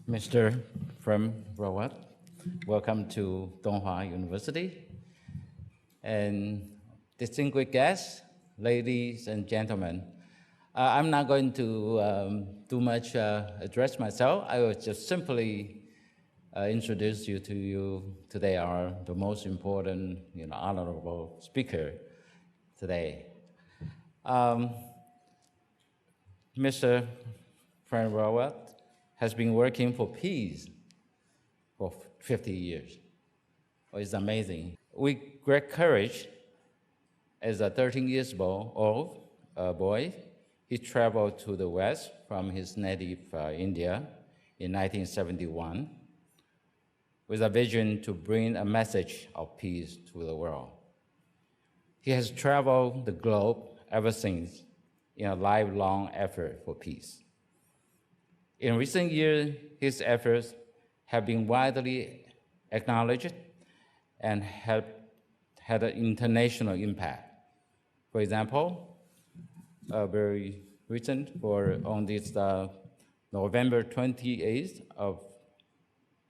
Mr. Prem Rawat, welcome to Donghua University. And distinguished guests, ladies and gentlemen, I'm not going to do much address myself. I will just simply introduce you to you today, the most important, honorable speaker today. Mr. Prem Rawat has been working for peace for 50 years. Oh, it's amazing. With great courage, as a 13 years old boy, he traveled to the West from his native India in 1971 with a vision to bring a message of peace to the world. He has traveled the globe ever since in a lifelong effort for peace. In recent years, his efforts have been widely acknowledged and have had an international impact. For example, very recent, on this November 28th of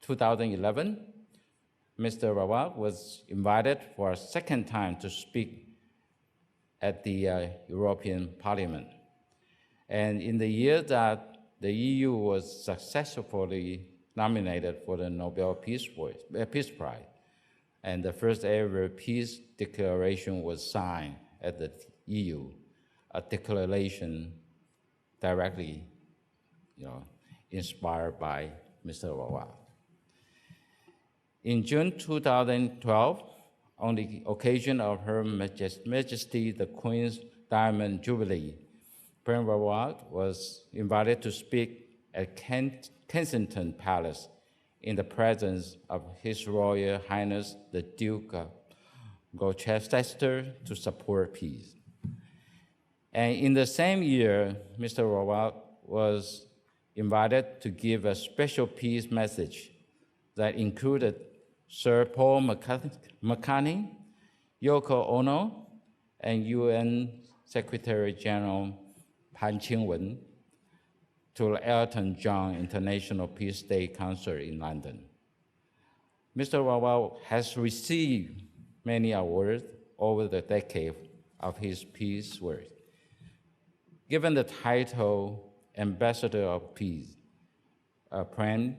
2011, Mr. Rawat was invited for a second time to speak at the European Parliament. And in the year that the EU was successfully nominated for the Nobel Peace Prize, and the first ever peace declaration was signed at the EU, a declaration directly, inspired by Mr. Rawat. In June 2012, on the occasion of Her Majesty the Queen's Diamond Jubilee, Prem Rawat was invited to speak at Kensington Palace in the presence of His Royal Highness the Duke of Gloucester to support peace. And in the same year, Mr. Rawat was invited to give a special peace message that included Sir Paul McCartney, Yoko Ono, and UN Secretary General Pan Qing-wen to Elton John International Peace Day concert in London. Mr. Rawat has received many awards over the decade of his peace work. Given the title Ambassador of Peace, Prem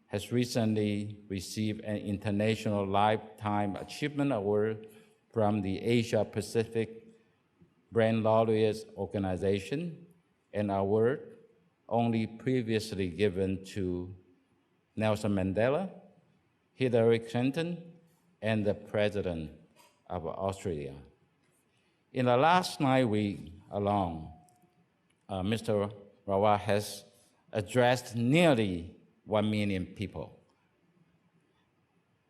has recently received an International Lifetime Achievement Award from the Asia Pacific Brain Laureates Organization, an award only previously given to Nelson Mandela, Hillary Clinton, and the President of Australia. In the last 9 weeks alone, Mr. Rawat has addressed nearly 1 million people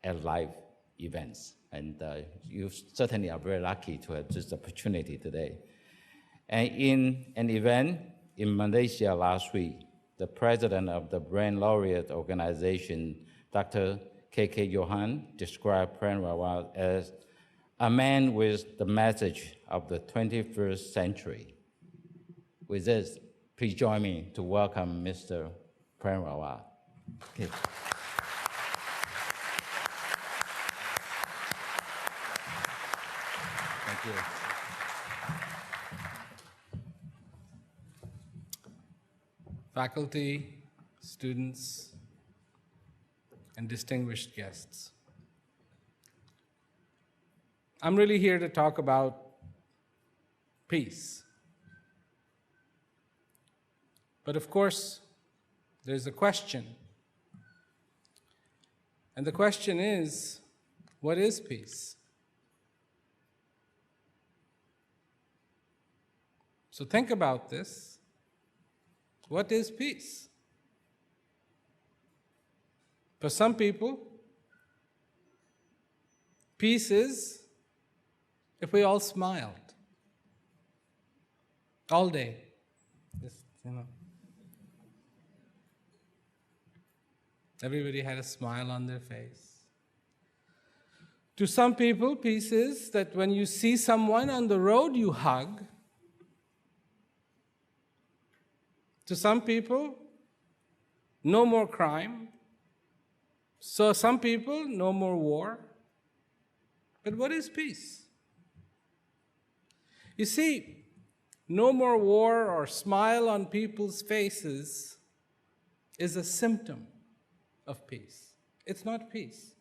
at live events. And you certainly are very lucky to have this opportunity today. And in an event in Malaysia last week, the president of the Brain Laureate Organization, Dr. K.K. Johan, described Prem Rawat as a man with the message of the 21st century. With this, please join me to welcome Mr. Prem Rawat. Okay. Thank you. Faculty, students, and distinguished guests. I'm really here to talk about peace. But of course, there's a question. And the question is, what is peace? So think about this. What is peace? For some people, peace is if we all smiled all day. Just, everybody had a smile on their face. To some people, peace is that when you see someone on the road, you hug. To some people, no more crime. So some people, no more war. But what is peace? You see, no more war or smile on people's faces is a symptom of peace. It's not peace.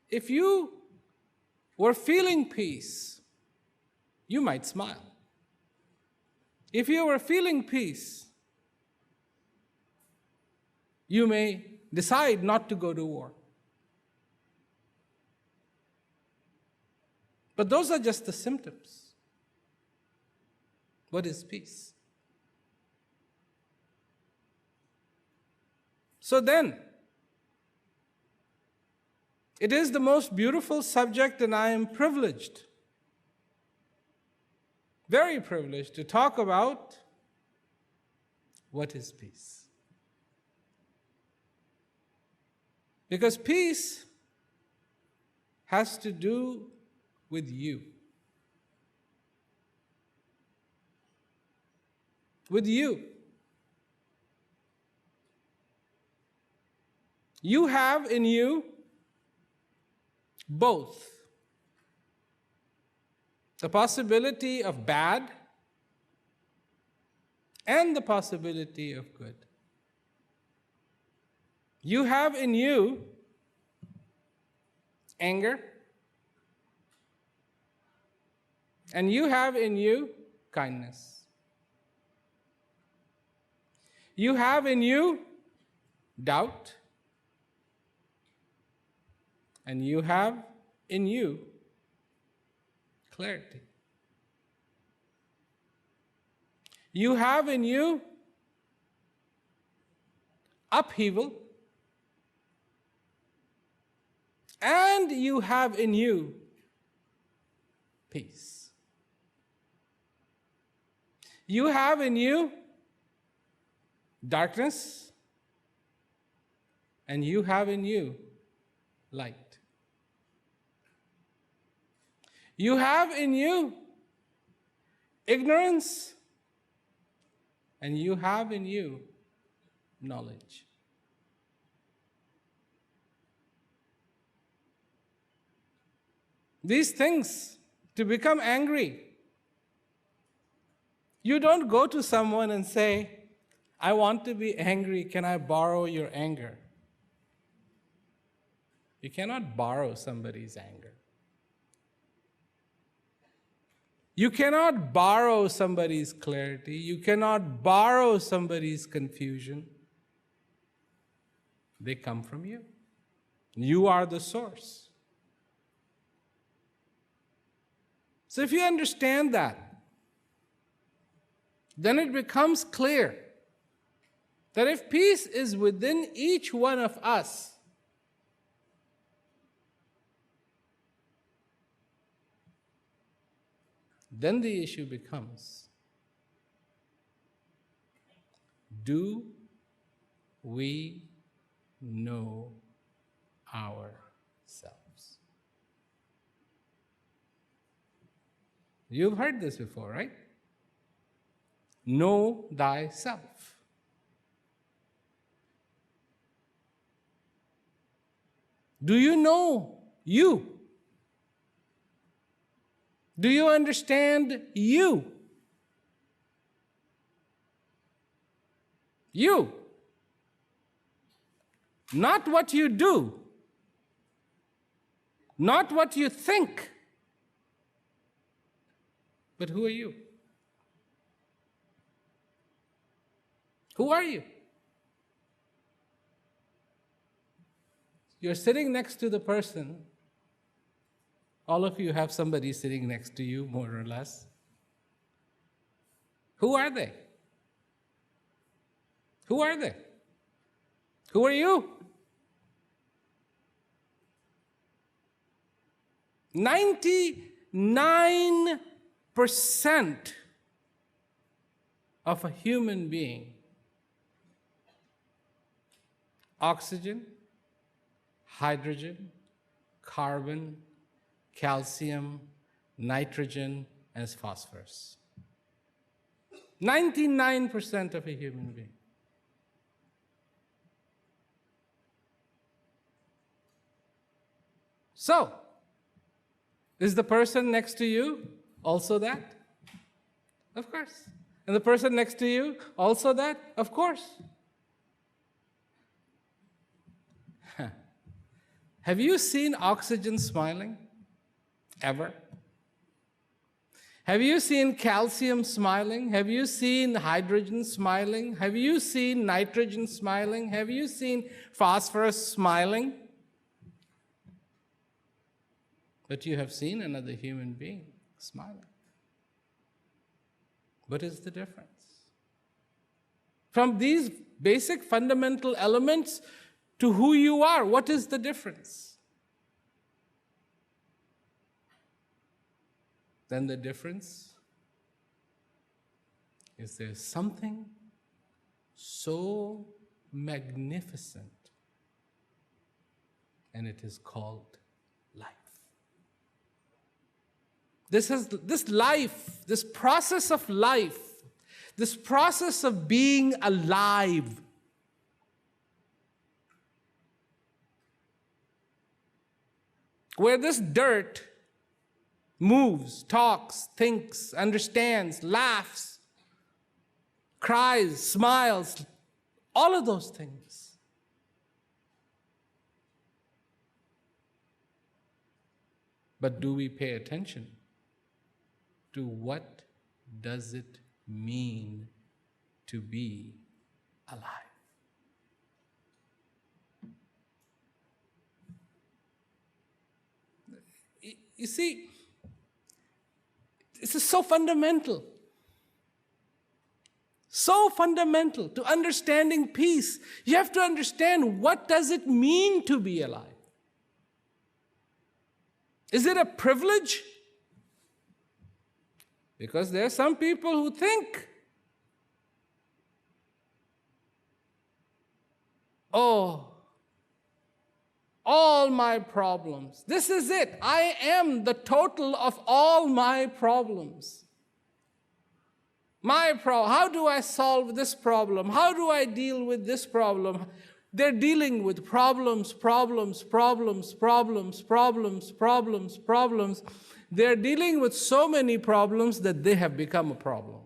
If you were feeling peace, you might smile. If you were feeling peace, you may decide not to go to war. But those are just the symptoms. What is peace? So then, it is the most beautiful subject, and I am privileged, very privileged, to talk about what is peace. Because peace has to do with you. With you. You have in you both the possibility of bad and the possibility of good. You have in you anger, and you have in you kindness. You have in you doubt, and you have in you clarity. You have in you upheaval, and you have in you peace. You have in you darkness, and you have in you light. You have in you ignorance, and you have in you knowledge. These things, to become angry, you don't go to someone and say, I want to be angry, can I borrow your anger? You cannot borrow somebody's anger. You cannot borrow somebody's clarity. You cannot borrow somebody's confusion. They come from you. You are the source. So if you understand that, then it becomes clear that if peace is within each one of us, then the issue becomes, do we know ourselves? You've heard this before, right? Know thyself. Do you know you? Do you understand you? You. Not what you do. Not what you think. But who are you? Who are you? You're sitting next to the person. All of you have somebody sitting next to you, more or less. Who are they? Who are they? Who are you? 99% of a human being, oxygen, hydrogen, carbon, calcium, nitrogen, and phosphorus. 99% of a human being. So, is the person next to you also that? Of course. And the person next to you also that? Of course. Have you seen oxygen smiling? Ever? Have you seen calcium smiling? Have you seen hydrogen smiling? Have you seen nitrogen smiling? Have you seen phosphorus smiling? But you have seen another human being smiling. What is the difference? From these basic fundamental elements to who you are, what is the difference? Then the difference is there's something so magnificent, and it is called life. This life, this process of life, this process of being alive, where this dirt moves, talks, thinks, understands, laughs, cries, smiles, all of those things. But do we pay attention to what does it mean to be alive? You see, this is so fundamental. So fundamental to understanding peace. You have to understand, what does it mean to be alive? Is it a privilege? Because there are some people who think, oh, all my problems. This is it. I am the total of all my problems. How do I solve this problem? How do I deal with this problem? They're dealing with problems. They're dealing with so many problems that they have become a problem.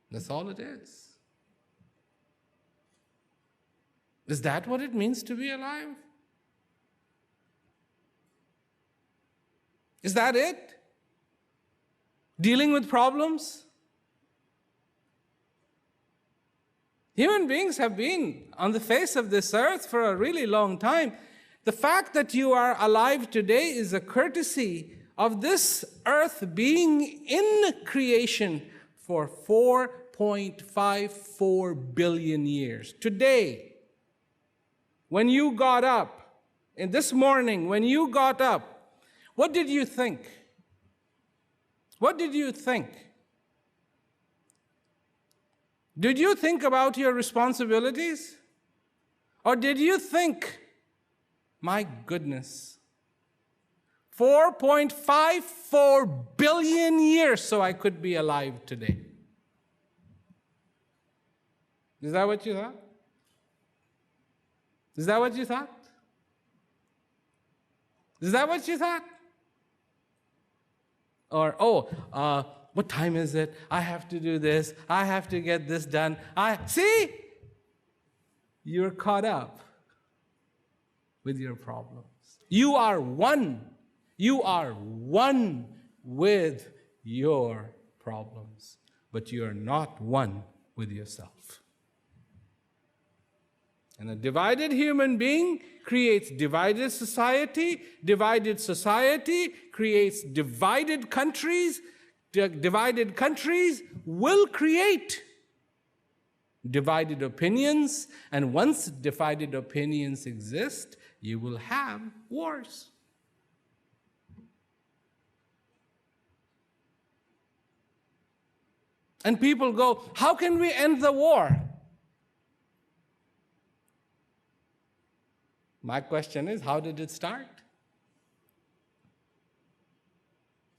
That's all it is. Is that what it means to be alive? Is that it? Dealing with problems? Human beings have been on the face of this earth for a really long time. The fact that you are alive today is a courtesy of this earth being in creation for 4.54 billion years. Today, when you got up, and this morning, when you got up, what did you think? What did you think? Did you think about your responsibilities? Or did you think, my goodness, 4.54 billion years so I could be alive today? Is that what you thought? Is that what you thought? Is that what you thought? Or, what time is it? I have to do this. I have to get this done. See? You're caught up with your problems. You are one. You are one with your problems, but you are not one with yourself. And a divided human being creates divided society creates divided countries, divided countries will create divided opinions, and once divided opinions exist, you will have wars. And people go, how can we end the war? My question is, how did it start?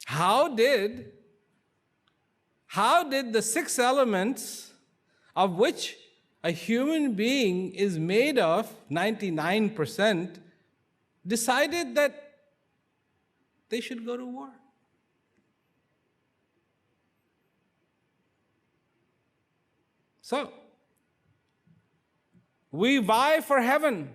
How did the 6 elements, of which a human being is made of 99%, decided that they should go to war. So, we vie for heaven.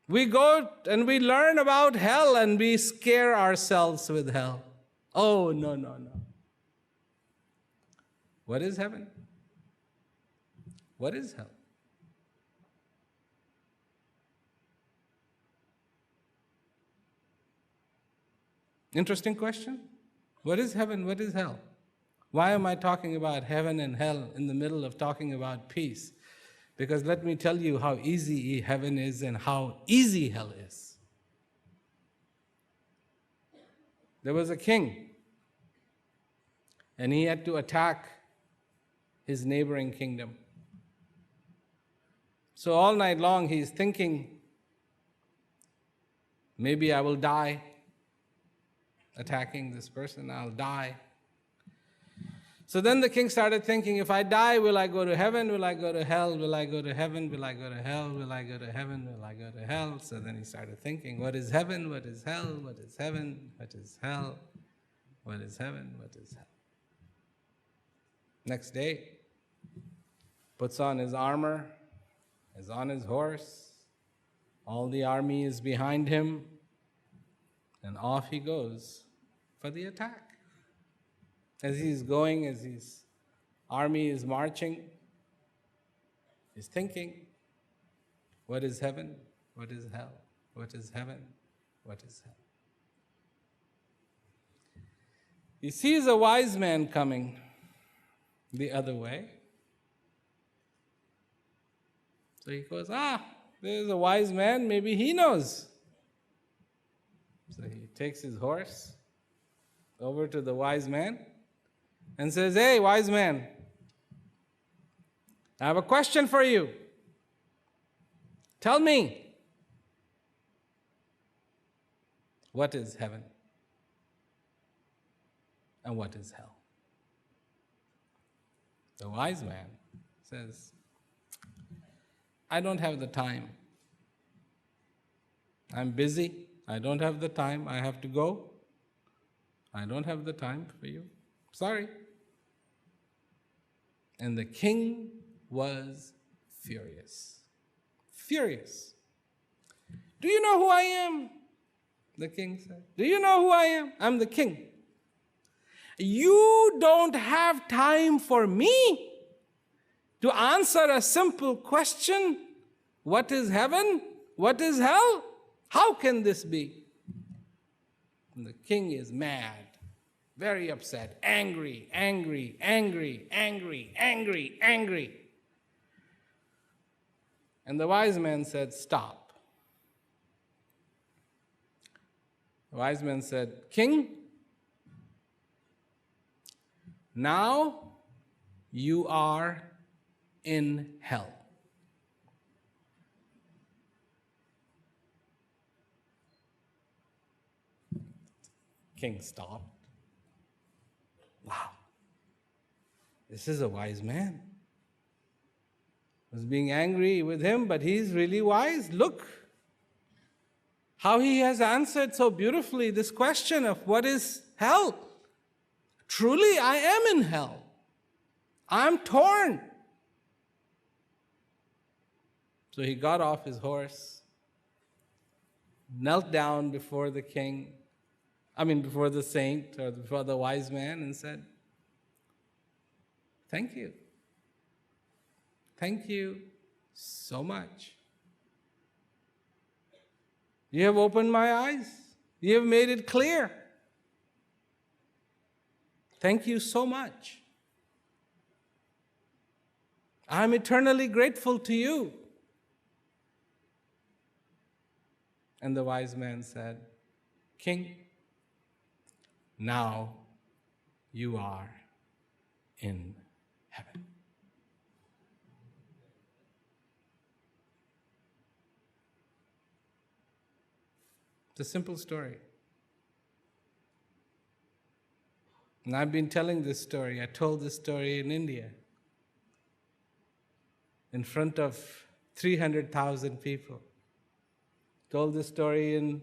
We go and we learn about hell and we scare ourselves with hell. Oh, no, no, no. What is heaven? What is hell? Interesting question. What is heaven? What is hell? Why am I talking about heaven and hell in the middle of talking about peace? Because let me tell you how easy heaven is and how easy hell is. There was a king, and he had to attack his neighboring kingdom. So all night long he's thinking, maybe I will die attacking this person, I'll die. So then the king started thinking, if I die, will I go to heaven? Will I go to hell? Will I go to heaven? Will I go to hell? Will I go to heaven? Will I go to hell? So then he started thinking, what is heaven? What is hell? What is heaven? What is hell? What is heaven? What is hell? Next day, puts on his armor, is on his horse, all the army is behind him, and off he goes for the attack. As he's going, as his army is marching, he's thinking, what is heaven? What is hell? What is heaven? What is hell? He sees a wise man coming the other way. So he goes, there's a wise man, maybe he knows. So he takes his horse over to the wise man and says, hey, wise man, I have a question for you. Tell me, what is heaven? And what is hell? The wise man says, I don't have the time. I'm busy. I don't have the time. I have to go. I don't have the time for you. Sorry. And the king was furious. Furious. Do you know who I am? The king said. Do you know who I am? I'm the king. You don't have time for me to answer a simple question. What is heaven? What is hell? How can this be? And the king is mad, very upset, angry, angry, angry, angry, angry, angry. And the wise man said, stop. The wise man said, King, now you are in hell. King stopped. Wow, this is a wise man. I was being angry with him, but he's really wise. Look how he has answered so beautifully this question of what is hell. Truly, I am in hell. I'm torn. So he got off his horse, knelt down before the king, before the saint or before the wise man and said, thank you. Thank you so much. You have opened my eyes. You have made it clear. Thank you so much. I'm eternally grateful to you. And the wise man said, King, now you are in heaven. It's a simple story. And I've been telling this story. I told this story in India in front of 300,000 people. Told this story in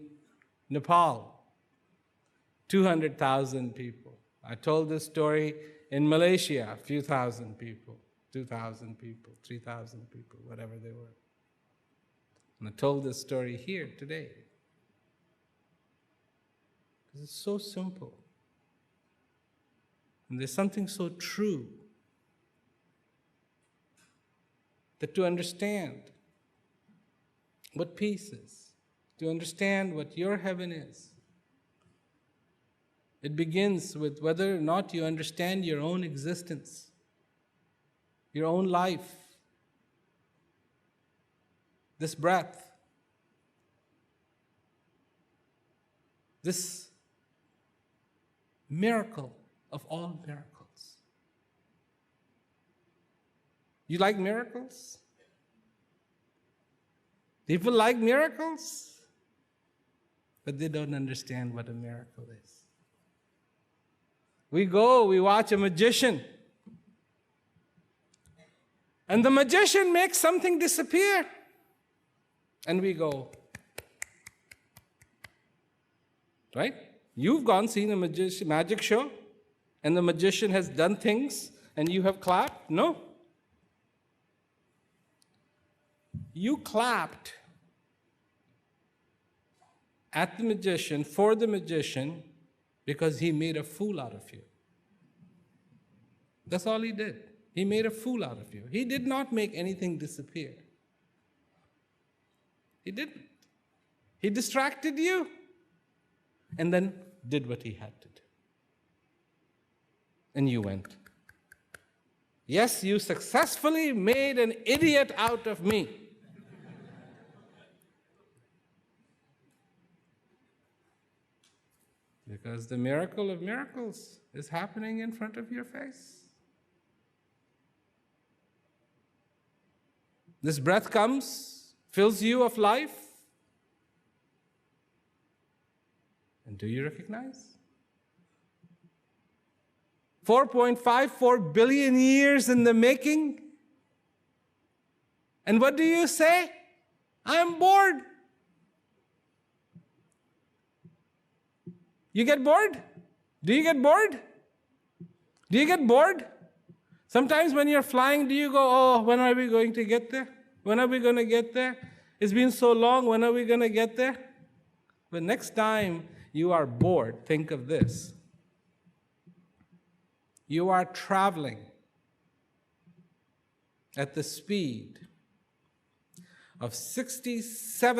Nepal, 200,000 people. I told this story in Malaysia, a few thousand people, 2,000 people, 3,000 people, whatever they were. And I told this story here today. Because it's so simple. And there's something so true that to understand what peace is, to understand what your heaven is, it begins with whether or not you understand your own existence, your own life, this breath, this miracle of all miracles. You like miracles? People like miracles, but they don't understand what a miracle is. We watch a magician, and the magician makes something disappear, and we go, right? You've seen a magic show, and the magician has done things, and you have clapped? No. You clapped at the magician, for the magician, because he made a fool out of you. That's all he did. He made a fool out of you. He did not make anything disappear. He didn't. He distracted you and then did what he had to do. And you went. Yes, you successfully made an idiot out of me. Because the miracle of miracles is happening in front of your face. This breath comes, fills you of life. And do you recognize? 4.54 billion years in the making. And what do you say? I'm bored. You get bored? Do you get bored? Do you get bored? Sometimes when you're flying, do you go, oh, when are we going to get there? When are we going to get there? It's been so long, when are we going to get there? But next time you are bored, think of this. You are traveling at the speed of 62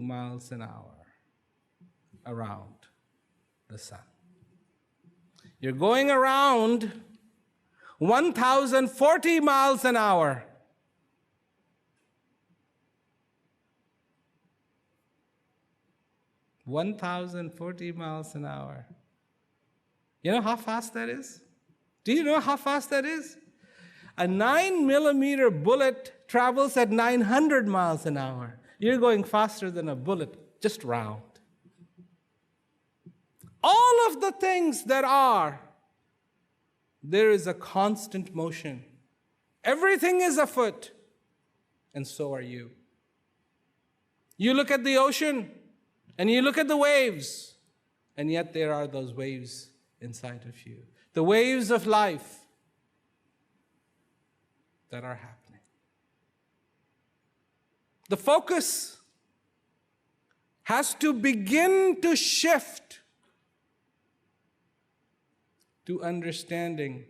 miles an hour around the sun. You're going around 1,040 miles an hour. (1,040 miles an hour). You know how fast that is? Do you know how fast that is? A 9mm bullet travels at 900 miles an hour. You're going faster than a bullet, just round. All of the things that are, there is a constant motion. Everything is afoot, and so are you. You look at the ocean, and you look at the waves, and yet there are those waves inside of you. The waves of life that are happening. The focus has to begin to shift to understanding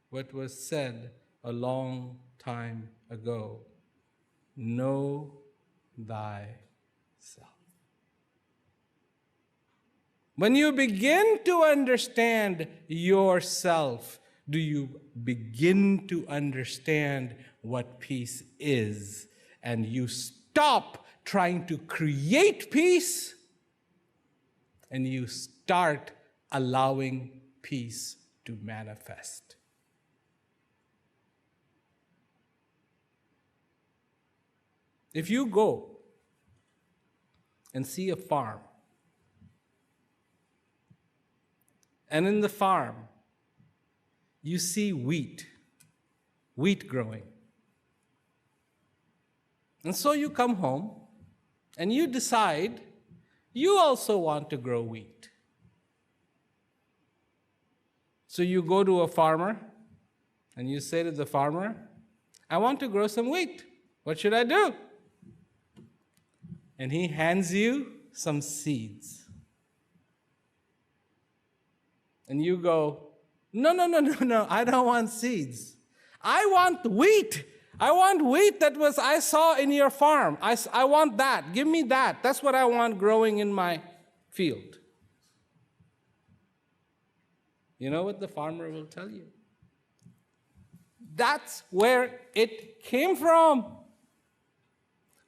what was said a long time ago. Know thyself. When you begin to understand yourself, do you begin to understand what peace is, and you stop trying to create peace, and you start allowing peace to manifest. If you go and see a farm, and in the farm, you see wheat growing. And so you come home and you decide you also want to grow wheat. So you go to a farmer and you say to the farmer, I want to grow some wheat. What should I do? And he hands you some seeds. And you go, no, I don't want seeds. I want wheat. I want wheat that I saw in your farm. I want that. Give me that. That's what I want growing in my field. You know what the farmer will tell you? That's where it came from.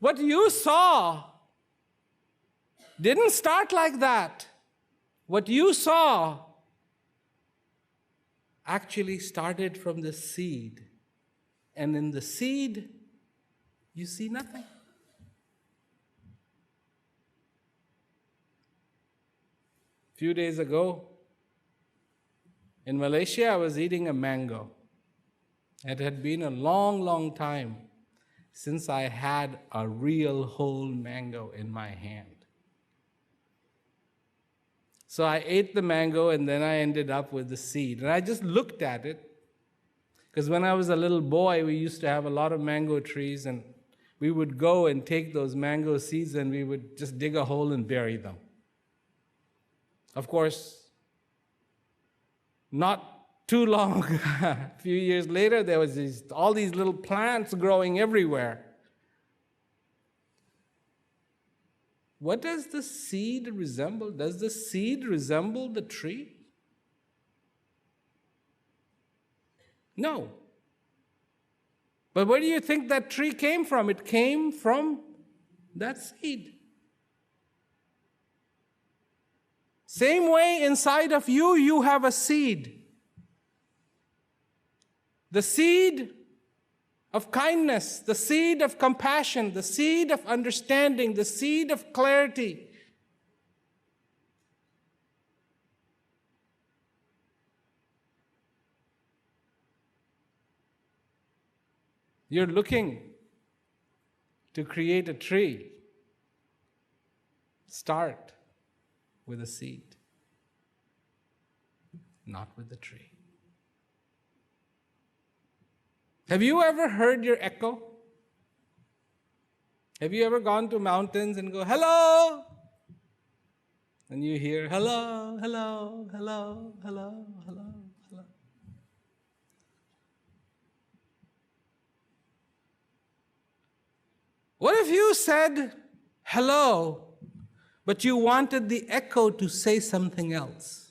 What you saw didn't start like that. What you saw actually started from the seed. And in the seed, you see nothing. A few days ago, in Malaysia, I was eating a mango. It had been a long time since I had a real whole mango in my hand. So I ate the mango and then I ended up with the seed. And I just looked at it, because when I was a little boy, we used to have a lot of mango trees, and we would go and take those mango seeds and we would just dig a hole and bury them. Of course, not too long, a few years later, there was all these little plants growing everywhere. What does the seed resemble? Does the seed resemble the tree? No. But where do you think that tree came from? It came from that seed. Same way inside of you, you have a seed. The seed of kindness, the seed of compassion, the seed of understanding, the seed of clarity. You're looking to create a tree. Start with a seed, not with the tree. Have you ever heard your echo? Have you ever gone to mountains and go, hello? And you hear, hello, hello, hello, hello, hello, hello. What if you said hello, but you wanted the echo to say something else?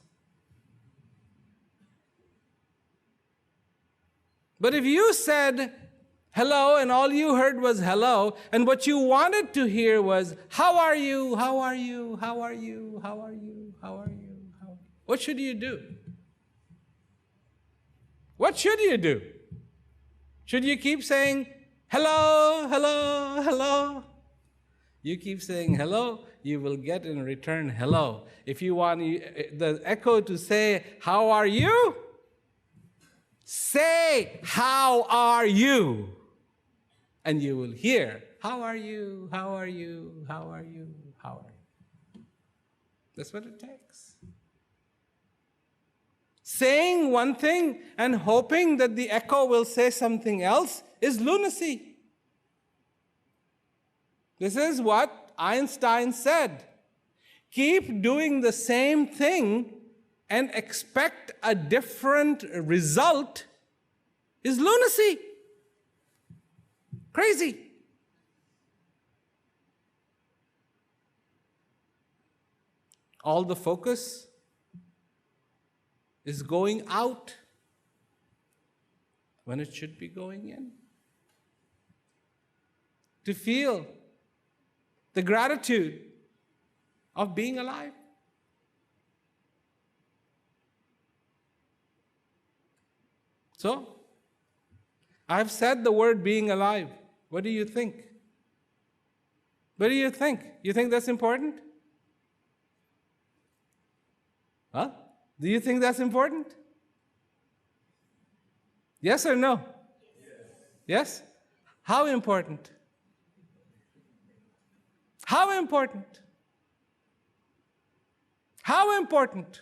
But if you said hello and all you heard was hello, and what you wanted to hear was, how are you, how are you, how are you, how are you, how are you, how are you? What should you do? What should you do? Should you keep saying, hello, hello, hello? You keep saying hello, you will get in return hello. If you want the echo to say, how are you? Say, how are you? And you will hear, how are you, how are you, how are you, how are you? That's what it takes. Saying one thing and hoping that the echo will say something else is lunacy. This is what Einstein said. Keep doing the same thing and expect a different result is lunacy. Crazy. All the focus is going out when it should be going in. To feel the gratitude of being alive. So, I've said the word being alive. What do you think? What do you think? You think that's important? Huh? Do you think that's important? Yes or no? Yes? How important? How important? How important?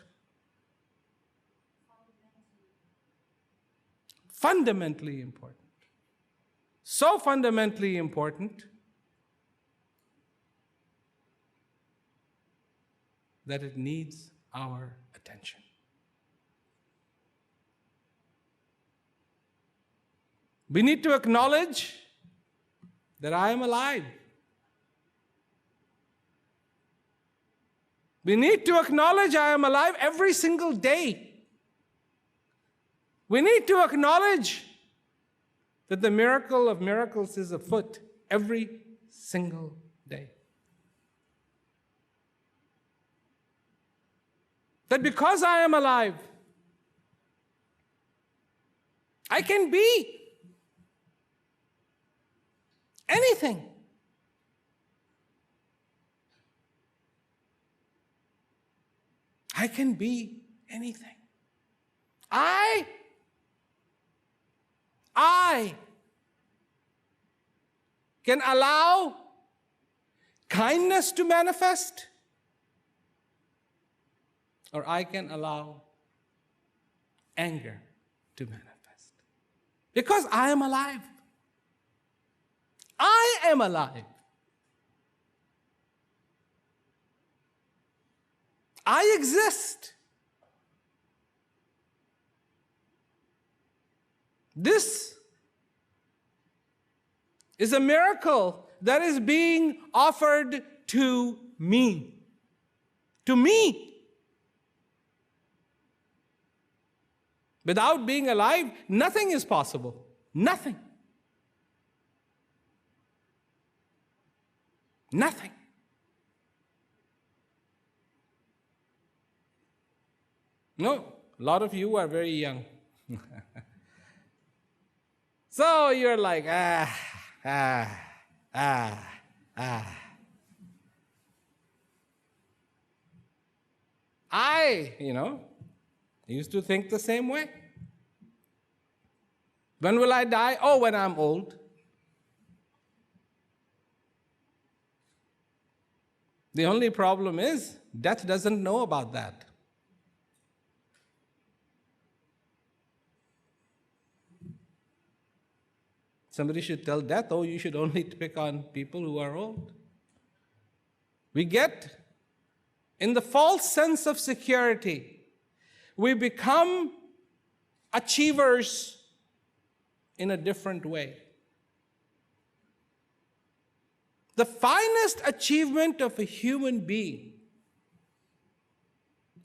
Fundamentally important. So fundamentally important that it needs our attention. We need to acknowledge that I am alive. We need to acknowledge I am alive every single day. We need to acknowledge that the miracle of miracles is afoot every single day. That because I am alive, I can be anything. I can be anything. I can allow kindness to manifest, or I can allow anger to manifest. Because I am alive. I am alive. I exist. This is a miracle that is being offered to me. To me. Without being alive, nothing is possible. Nothing. Nothing. No, a lot of you are very young. So you're like, I used to think the same way. When will I die? Oh, when I'm old. The only problem is, death doesn't know about that. Somebody should tell death, oh, you should only pick on people who are old. We get, in the false sense of security, we become achievers in a different way. The finest achievement of a human being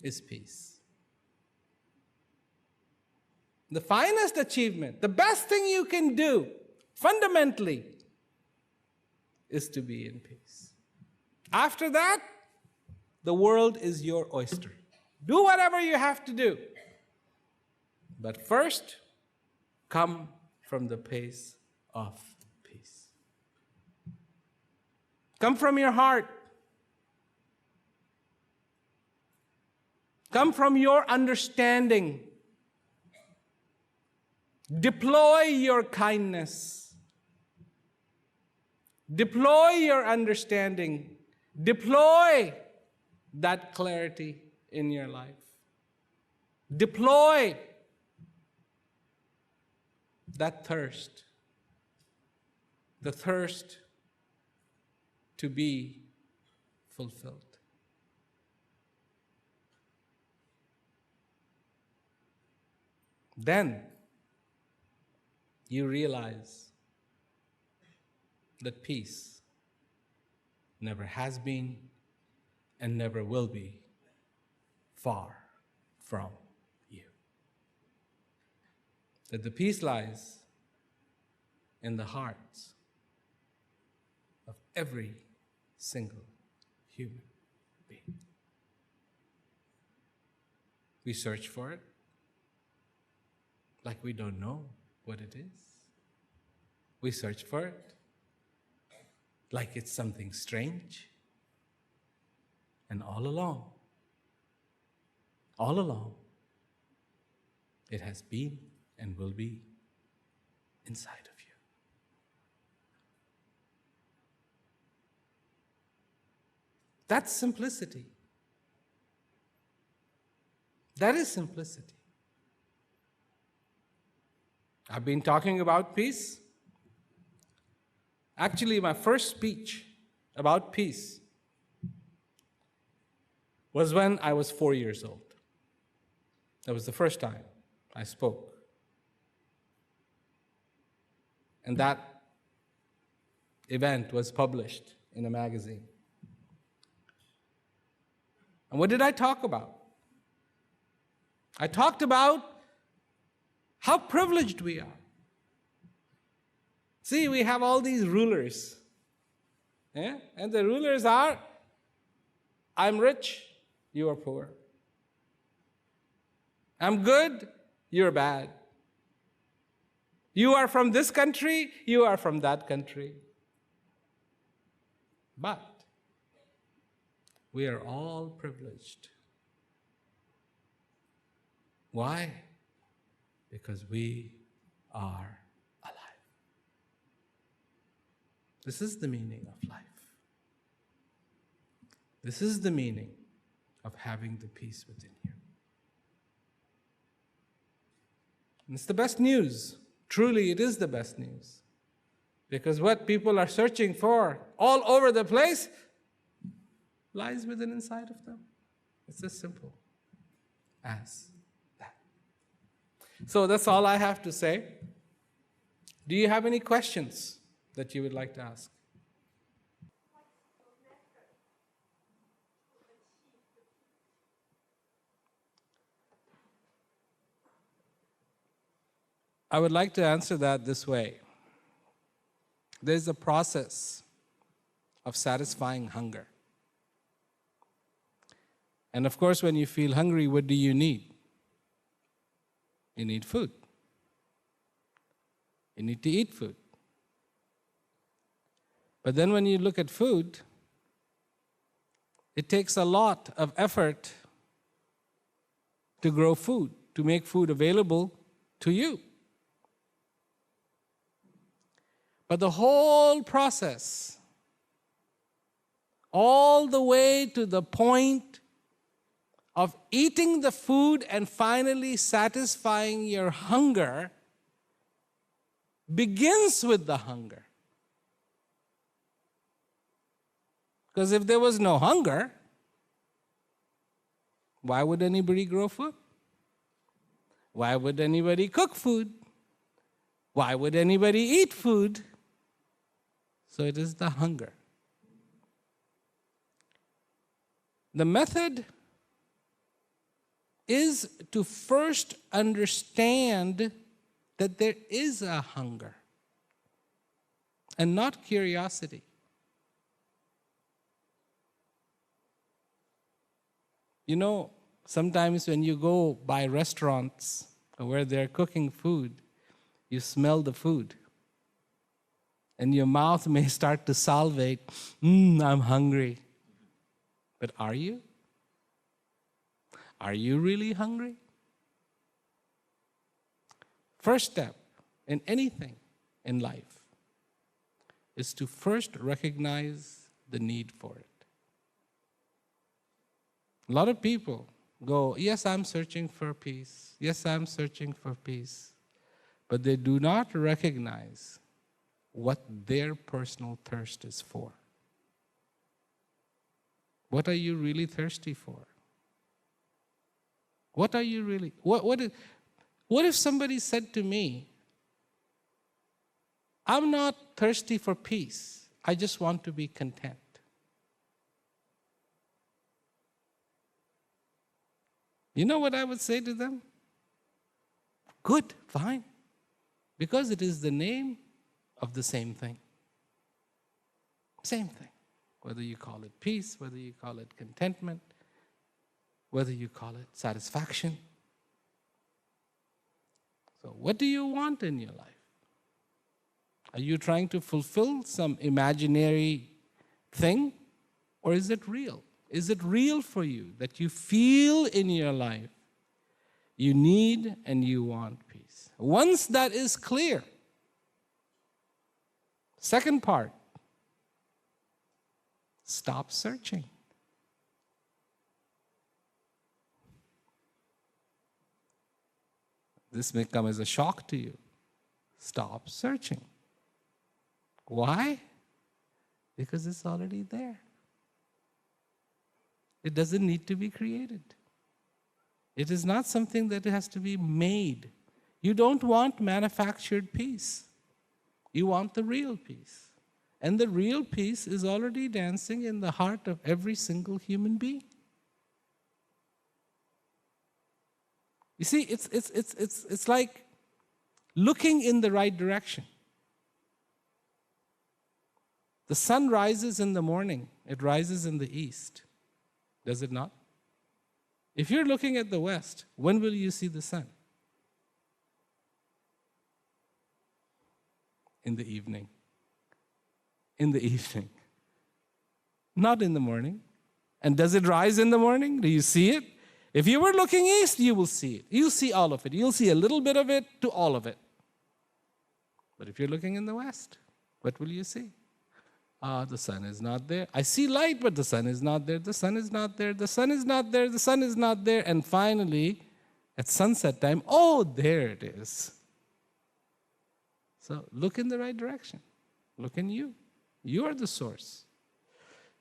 is peace. The finest achievement, the best thing you can do, fundamentally, is to be in peace. After that, the world is your oyster. Do whatever you have to do. But first, come from the place of peace. Come from your heart. Come from your understanding. Deploy your kindness. Deploy your understanding. Deploy that clarity in your life. Deploy that thirst. The thirst to be fulfilled. Then you realize that peace never has been and never will be far from you. That the peace lies in the hearts of every single human being. We search for it like we don't know what it is. We search for it like it's something strange. And all all along, it has been and will be inside of you. That's simplicity. That is simplicity. I've been talking about peace. Actually, my first speech about peace was when I was 4 years old. That was the first time I spoke. And that event was published in a magazine. And what did I talk about? I talked about how privileged we are. See, we have all these rulers. Yeah? And the rulers are, I'm rich, you are poor. I'm good, you're bad. You are from this country, you are from that country. But we are all privileged. Why? Because we are alive. This is the meaning of life. This is the meaning of having the peace within you. And it's the best news. Truly, it is the best news. Because what people are searching for all over the place lies within inside of them. It's as simple as that. So that's all I have to say. Do you have any questions that you would like to ask? I would like to answer that this way. There's a process of satisfying hunger. And of course, when you feel hungry, what do you need? You need food. You need to eat food. But then when you look at food, it takes a lot of effort to grow food, to make food available to you. But the whole process, all the way to the point of eating the food and finally satisfying your hunger, begins with the hunger. Because if there was no hunger, why would anybody grow food? Why would anybody cook food? Why would anybody eat food? So it is the hunger. The method is to first understand that there is a hunger and not curiosity. You know, sometimes when you go by restaurants where they're cooking food, you smell the food. And your mouth may start to salivate, I'm hungry. But are you? Are you really hungry? First step in anything in life is to first recognize the need for it. A lot of people go, yes, I'm searching for peace. Yes, I'm searching for peace. But they do not recognize what their personal thirst is for. What are you really thirsty for? What are you really, what if somebody said to me, I'm not thirsty for peace, I just want to be content. You know what I would say to them? Good, fine. Because it is the name of the same thing. Same thing. Whether you call it peace, whether you call it contentment, whether you call it satisfaction. So what do you want in your life? Are you trying to fulfill some imaginary thing, or is it real? Is it real for you that you feel in your life you need and you want peace? Once that is clear, second part, stop searching. This may come as a shock to you. Stop searching. Why? Because it's already there. It doesn't need to be created. It is not something that has to be made. You don't want manufactured peace. You want the real peace. And the real peace is already dancing in the heart of every single human being. You see, it's like looking in the right direction. The sun rises in the morning. It rises in the east. Does it not? If you're looking at the west, when will you see the sun? In the evening. In the evening. Not in the morning. And does it rise in the morning? Do you see it? If you were looking east, you will see it. You'll see all of it. You'll see a little bit of it to all of it. But if you're looking in the west, what will you see? The sun is not there. I see light, but the sun is not there. The sun is not there. The sun is not there. The sun is not there. And finally, at sunset time, oh, there it is. So look in the right direction. Look in you. You are the source.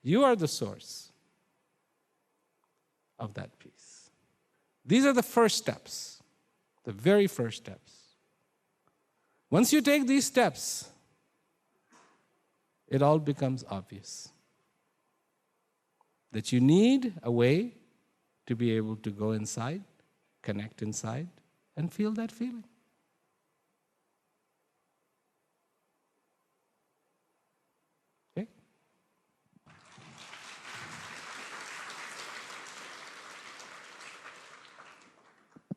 You are the source of that peace. These are the first steps, the very first steps. Once you take these steps, it all becomes obvious that you need a way to be able to go inside, connect inside, and feel that feeling. Okay?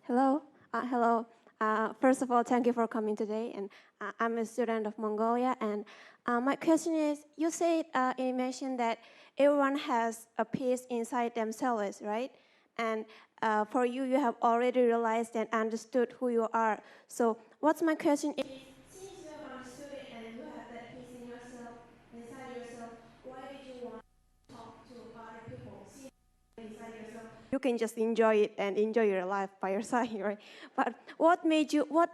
Hello. First of all, thank you for coming today. And I'm a student of Mongolia. And my question is, you said, you mentioned that everyone has a peace inside themselves, right? And for you, you have already realized and understood who you are. So what's my question is, since you have understood it and you have that peace in yourself, inside yourself, why did you want to talk to other people? Inside yourself, you can just enjoy it and enjoy your life by your side, right? But what made you, what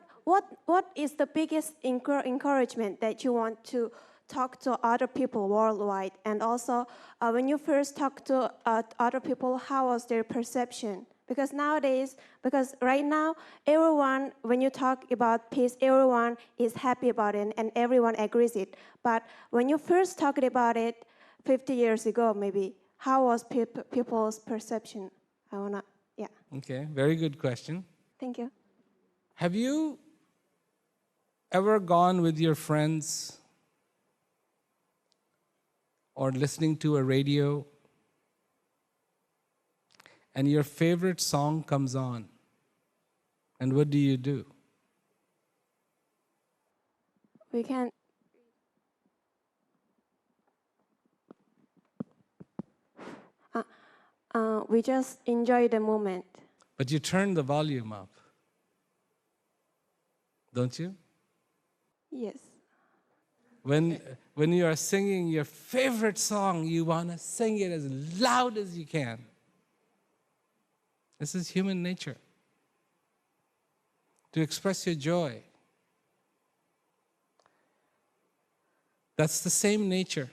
is the biggest encouragement that you want to talk to other people worldwide? And also, when you first talk to other people, how was their perception? Because nowadays, because right now, everyone, when you talk about peace, everyone is happy about it and everyone agrees it. But when you first talked about it 50 years ago, maybe, how was people's perception? Okay, very good question. Thank you. Have you ever gone with your friends or listening to a radio and your favorite song comes on? And what do? We can. We just enjoy the moment. But you turn the volume up, don't you? Yes. When you are singing your favorite song, you want to sing it as loud as you can. This is human nature. To express your joy. That's the same nature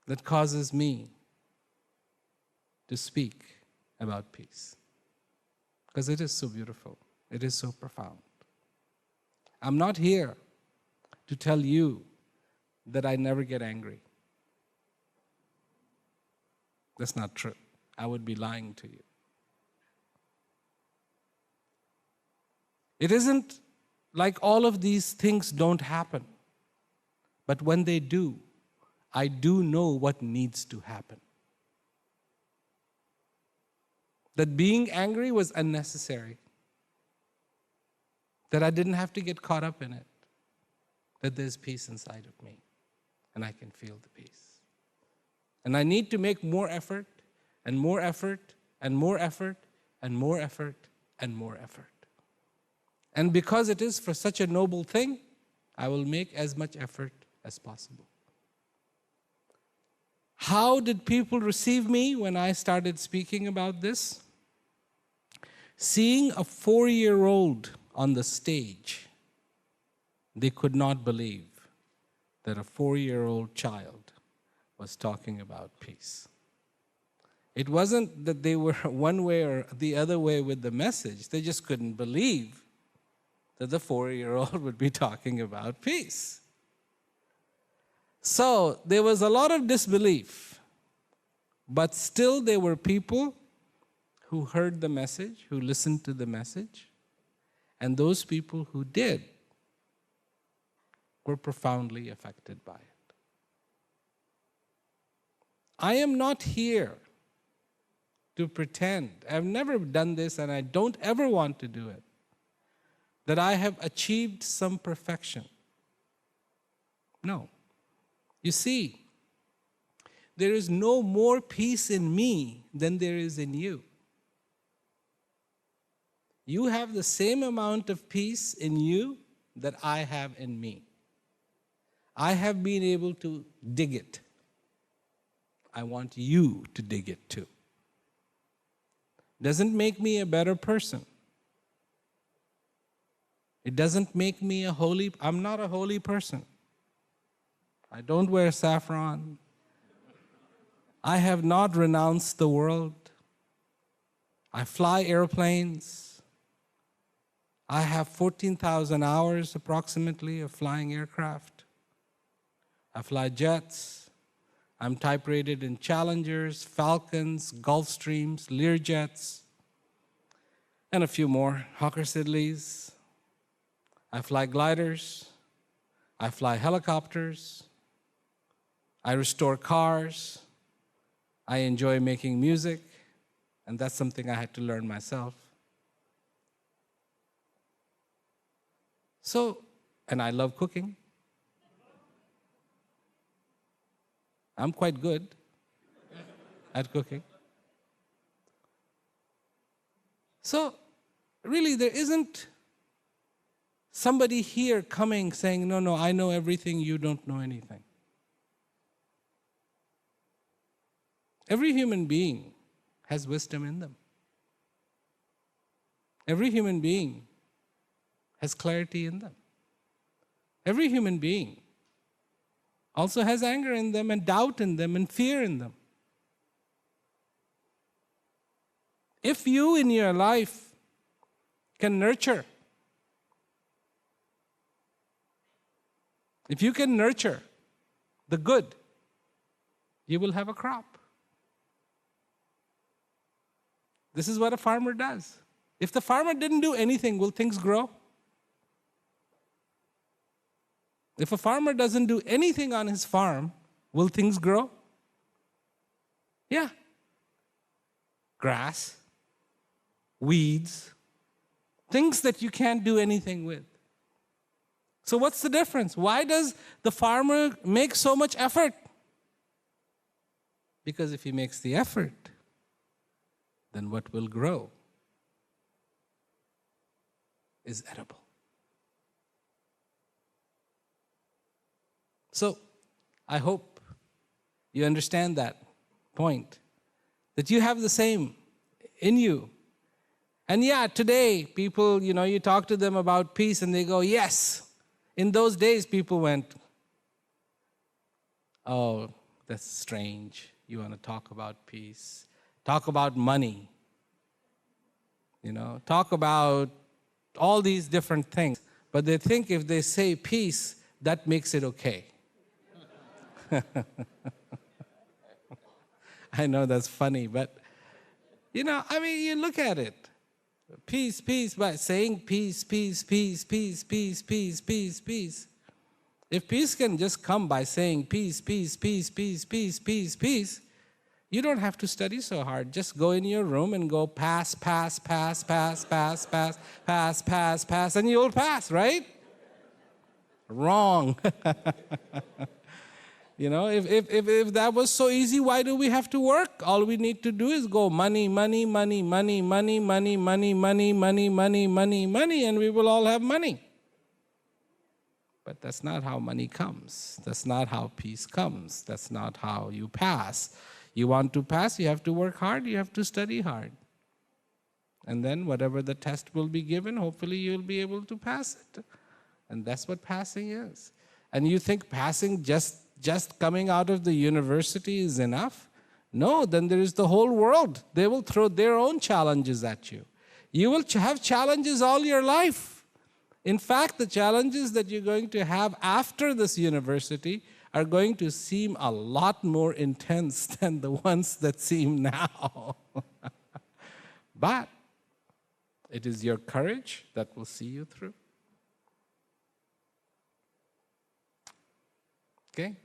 that causes me to speak about peace. Because it is so beautiful. It is so profound. I'm not here to tell you that I never get angry. That's not true. I would be lying to you. It isn't like all of these things don't happen. But when they do, I do know what needs to happen. That being angry was unnecessary. That I didn't have to get caught up in it. That there's peace inside of me. And I can feel the peace. And I need to make more effort, and more effort, and more effort, and more effort, and more effort. And because it is for such a noble thing, I will make as much effort as possible. How did people receive me when I started speaking about this? Seeing a 4-year-old on the stage, they could not believe that a 4-year-old child was talking about peace. It wasn't that they were one way or the other way with the message. They just couldn't believe that the 4-year-old would be talking about peace. So there was a lot of disbelief, but still there were people who heard the message, who listened to the message, and those people who did were profoundly affected by it. I am not here to pretend, I've never done this and I don't ever want to do it, that I have achieved some perfection. No. You see, there is no more peace in me than there is in you. You have the same amount of peace in you that I have in me. I have been able to dig it. I want you to dig it too. Doesn't make me a better person. It doesn't make me a holy, I'm not a holy person. I don't wear saffron. I have not renounced the world. I fly airplanes. I have 14,000 hours approximately of flying aircraft. I fly jets. I'm type rated in Challengers, Falcons, Gulfstreams, Learjets, and a few more, Hawker Sidleys. I fly gliders. I fly helicopters. I restore cars. I enjoy making music, and that's something I had to learn myself. So, and I love cooking. I'm quite good at cooking. So, really, there isn't somebody here coming saying, no, I know everything, you don't know anything. Every human being has wisdom in them. Every human being has clarity in them. Every human being also has anger in them and doubt in them and fear in them. If you in your life can nurture, if you can nurture the good, you will have a crop. This is what a farmer does. If the farmer didn't do anything, will things grow? If a farmer doesn't do anything on his farm, will things grow? Yeah. Grass, weeds, things that you can't do anything with. So what's the difference? Why does the farmer make so much effort? Because if he makes the effort, then what will grow is edible. So, I hope you understand that point, that you have the same in you. And yeah, today, people, you talk to them about peace and they go, yes. In those days, people went, oh, that's strange. You want to talk about peace. Talk about money. Talk about all these different things. But they think if they say peace, that makes it okay. I know that's funny, but, you look at it. Peace, peace, by saying peace, peace, peace, peace, peace, peace, peace, peace. If peace can just come by saying peace, peace, peace, peace, peace, peace, peace, you don't have to study so hard. Just go in your room and go pass, pass, pass, pass, pass, pass, pass, pass, pass, and you'll pass, right? Wrong. If that was so easy, why do we have to work? All we need to do is go money, money, money, money, money, money, money, money, money, money, money, money, and we will all have money. But that's not how money comes. That's not how peace comes. That's not how you pass. You want to pass, you have to work hard, you have to study hard. And then whatever the test will be given, hopefully you'll be able to pass it. And that's what passing is. And you think passing just coming out of the university is enough? No, then there is the whole world. They will throw their own challenges at you. You will have challenges all your life. In fact, the challenges that you're going to have after this university are going to seem a lot more intense than the ones that seem now. But it is your courage that will see you through. Okay?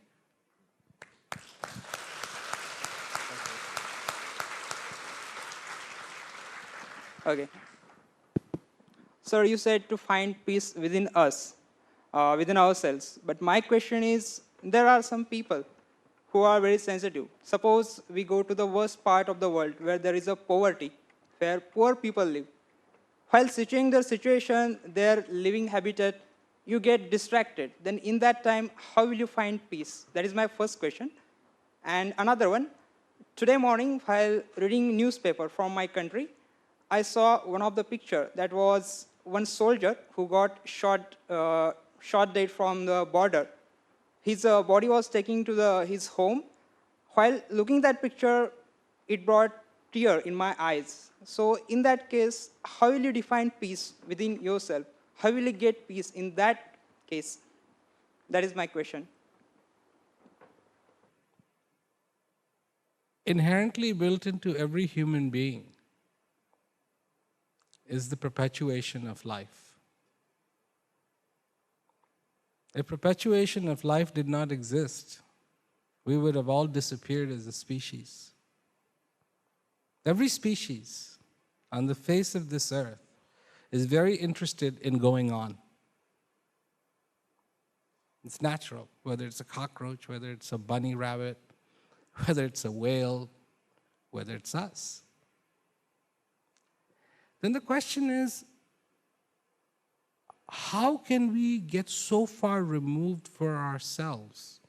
Okay. Sir, you said to find peace within us, within ourselves. But my question is, there are some people who are very sensitive. Suppose we go to the worst part of the world where there is a poverty, where poor people live. While situating their situation, their living habitat, you get distracted. Then in that time, how will you find peace? That is my first question. And another one, today morning, while reading newspaper from my country, I saw one of the picture that was one soldier who got shot dead from the border. His body was taken to his home. While looking at that picture, it brought tear in my eyes. So in that case, how will you define peace within yourself? How will you get peace in that case? That is my question. Inherently built into every human being is the perpetuation of life. If perpetuation of life did not exist, we would have all disappeared as a species. Every species on the face of this earth is very interested in going on. It's natural, whether it's a cockroach, whether it's a bunny rabbit, whether it's a whale, whether it's us. Then the question is, how can we get so far removed for ourselves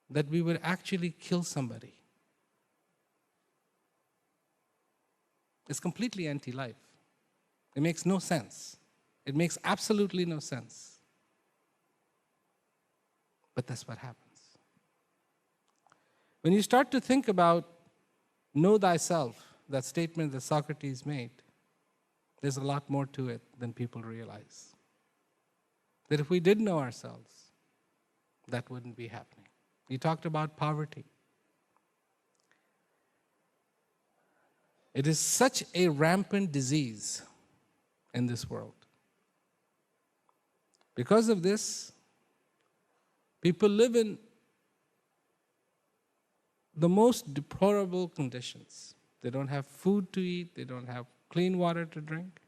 that we would actually kill somebody? It's completely anti-life. It makes no sense. It makes absolutely no sense. But that's what happens. When you start to think about know thyself, that statement that Socrates made, there's a lot more to it than people realize. That if we did know ourselves, that wouldn't be happening. He talked about poverty. It is such a rampant disease in this world. Because of this, people live in the most deplorable conditions. They don't have food to eat, they don't have clean water to drink.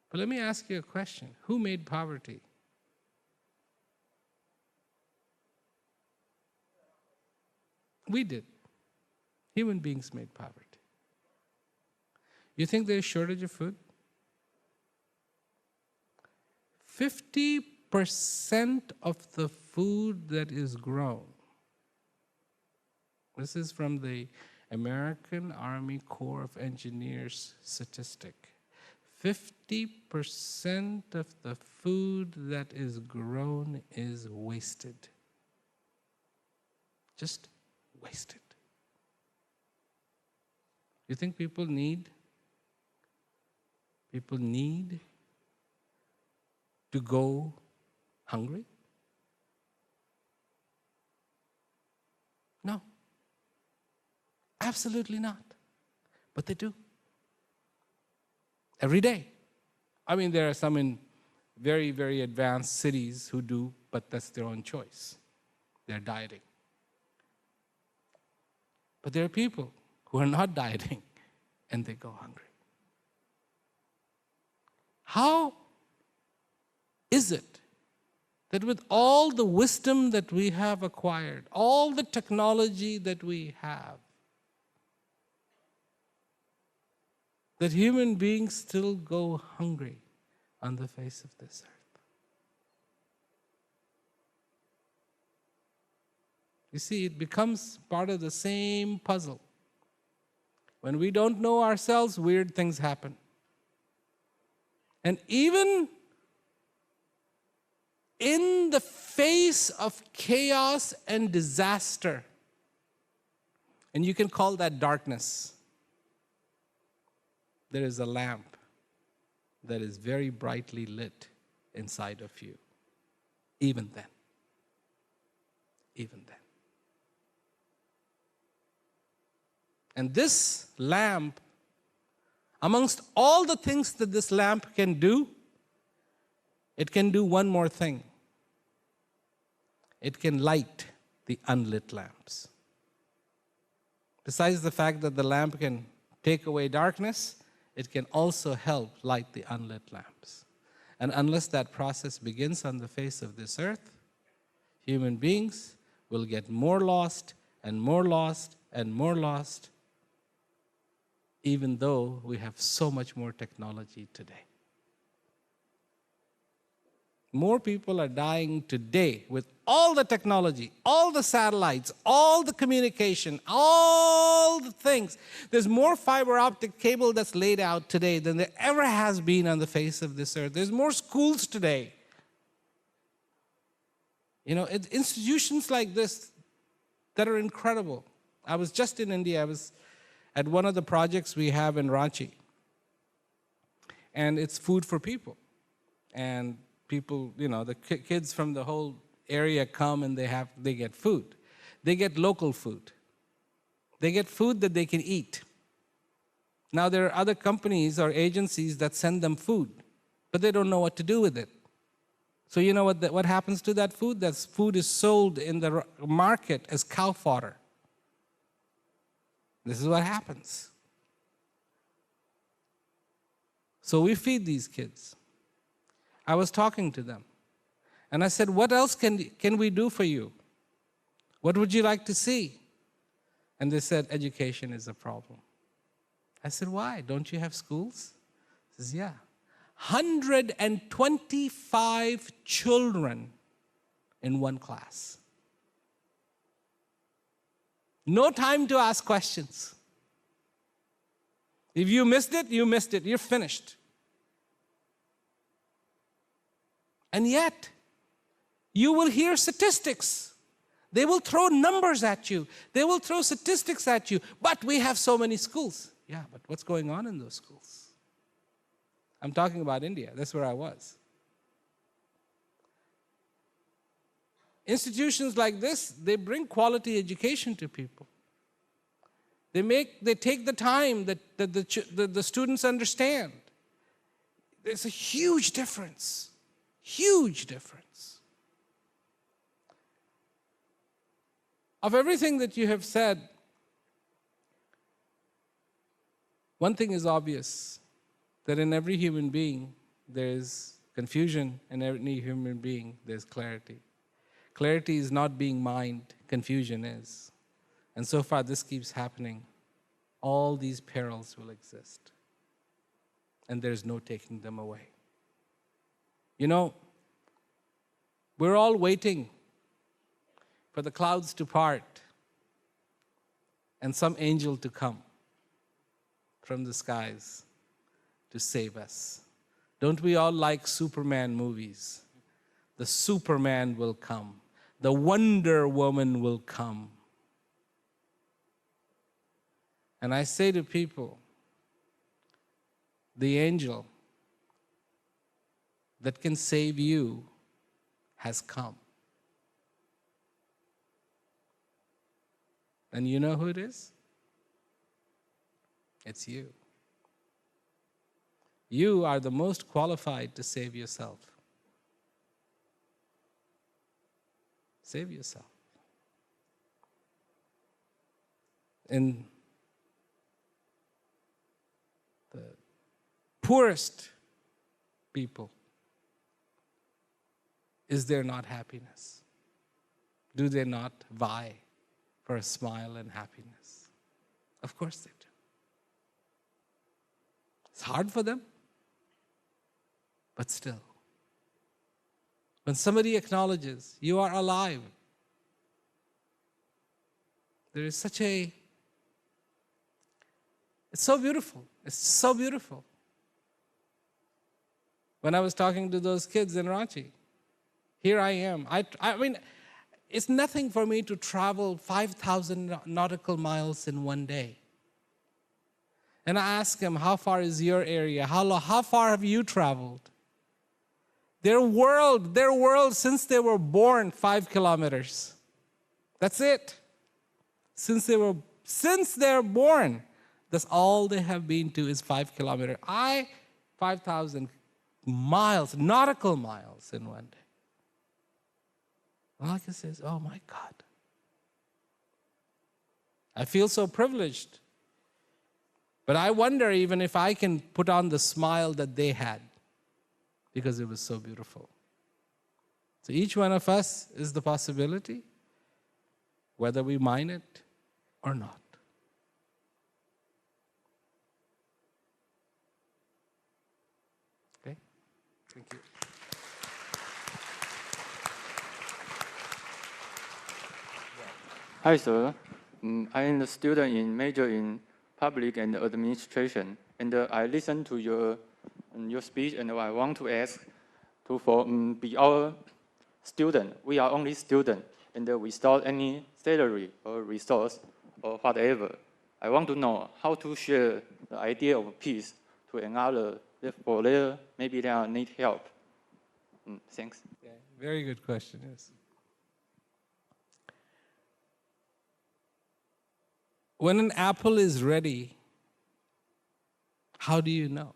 But let me ask you a question. Who made poverty? We did. Human beings made poverty. You think there's a shortage of food? 50% of the food that is grown, this is from the American Army Corps of Engineers statistic, 50% of the food that is grown is wasted. Just wasted. You think people need to go hungry? No. Absolutely not. But they do. Every day. I mean, there are some in very, very advanced cities who do, but that's their own choice. They're dieting. But there are people who are not dieting and they go hungry. How is it that with all the wisdom that we have acquired, all the technology that we have, that human beings still go hungry on the face of this earth. You see, it becomes part of the same puzzle. When we don't know ourselves, weird things happen. And even in the face of chaos and disaster, and you can call that darkness, there is a lamp that is very brightly lit inside of you. Even then. Even then. And this lamp, amongst all the things that this lamp can do, it can do one more thing. It can light the unlit lamps. Besides the fact that the lamp can take away darkness, it can also help light the unlit lamps. And unless that process begins on the face of this earth, human beings will get more lost and more lost and more lost, even though we have so much more technology today. More people are dying today with all the technology, all the satellites, all the communication, all the things. There's more fiber optic cable that's laid out today than there ever has been on the face of this earth. There's more schools today. You know, institutions like this that are incredible. I was just in India. I was at one of the projects we have in Ranchi. And it's food for people. And people, you know, the kids from the whole area come and they get food. They get local food. They get food that they can eat. Now there are other companies or agencies that send them food, but they don't know what to do with it. So you know what happens to that food? That food is sold in the market as cow fodder. This is what happens. So we feed these kids. I was talking to them, and I said, what else can we do for you? What would you like to see? And they said, education is a problem. I said, why? Don't you have schools? He says, yeah. 125 children in one class. No time to ask questions. If you missed it, you missed it. You're finished. And yet, you will hear statistics. They will throw numbers at you. They will throw statistics at you. But we have so many schools. Yeah, but what's going on in those schools? I'm talking about India. That's where I was. Institutions like this, they bring quality education to people. They take the time that the students understand. There's a huge difference. Huge difference. Of everything that you have said, one thing is obvious, that in every human being there is confusion, and in every human being there's clarity. Clarity is not being mined, confusion is. And so far this keeps happening. All these perils will exist. And there's no taking them away. You know, we're all waiting for the clouds to part and some angel to come from the skies to save us. Don't we all like Superman movies? The Superman will come. The Wonder Woman will come. And I say to people, the angel that can save you has come. And you know who it is? It's you. You are the most qualified to save yourself. Save yourself. In the poorest people is there not happiness? Do they not vie for a smile and happiness? Of course they do. It's hard for them, but still. When somebody acknowledges you are alive, there is such a, it's so beautiful. It's so beautiful. When I was talking to those kids in Ranchi, here I am. I mean, it's nothing for me to travel 5,000 nautical miles in one day. And I ask them, how far is your area? How far have you traveled? Their world since they were born, 5 kilometers. That's it. Since they're born, that's all they have been to is 5 kilometers. 5,000 miles, nautical miles in one day. All I can say is, oh my God. I feel so privileged. But I wonder even if I can put on the smile that they had, because it was so beautiful. So each one of us is the possibility, whether we mind it or not. Okay? Thank you. Hi, sir. I am a student in major in public and administration, and I listened to your speech, and I want to ask for be our student. We are only student, and without any salary or resource or whatever. I want to know how to share the idea of peace to another for their maybe they need help. Thanks. Yeah, very good question. Yes. When an apple is ready, how do you know?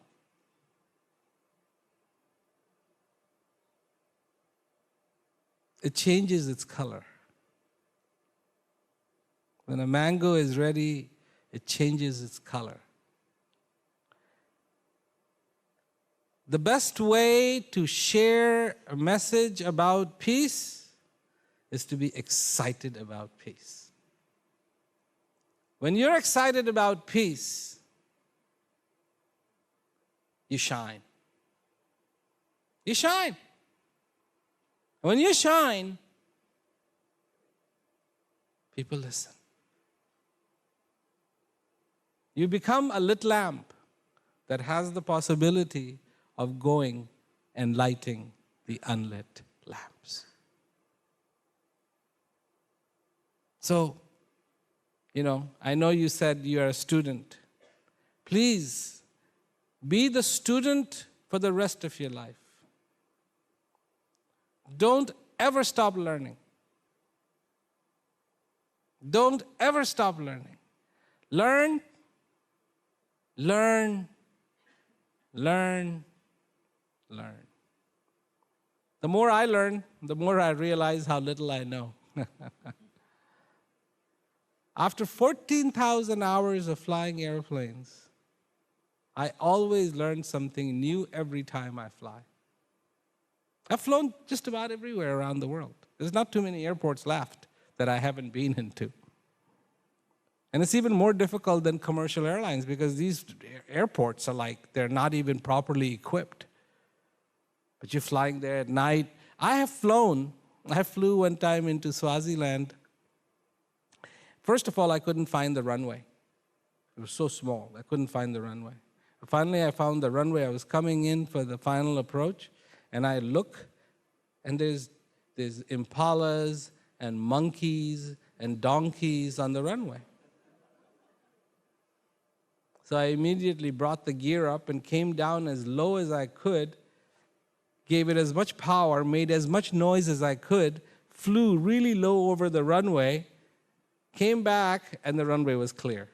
It changes its color. When a mango is ready, it changes its color. The best way to share a message about peace is to be excited about peace. When you're excited about peace, you shine. You shine. When you shine, people listen. You become a lit lamp that has the possibility of going and lighting the unlit lamps. So, I know you said you're a student. Please, be the student for the rest of your life. Don't ever stop learning. Don't ever stop learning. Learn, learn, learn, learn. The more I learn, the more I realize how little I know. After 14,000 hours of flying airplanes, I always learn something new every time I fly. I've flown just about everywhere around the world. There's not too many airports left that I haven't been into. And it's even more difficult than commercial airlines because these airports are they're not even properly equipped. But you're flying there at night. I flew one time into Swaziland. First of all, I couldn't find the runway. It was so small, I couldn't find the runway. Finally, I found the runway. I was coming in for the final approach, and I look, and there's impalas and monkeys and donkeys on the runway. So I immediately brought the gear up and came down as low as I could, gave it as much power, made as much noise as I could, flew really low over the runway, came back, and the runway was clear.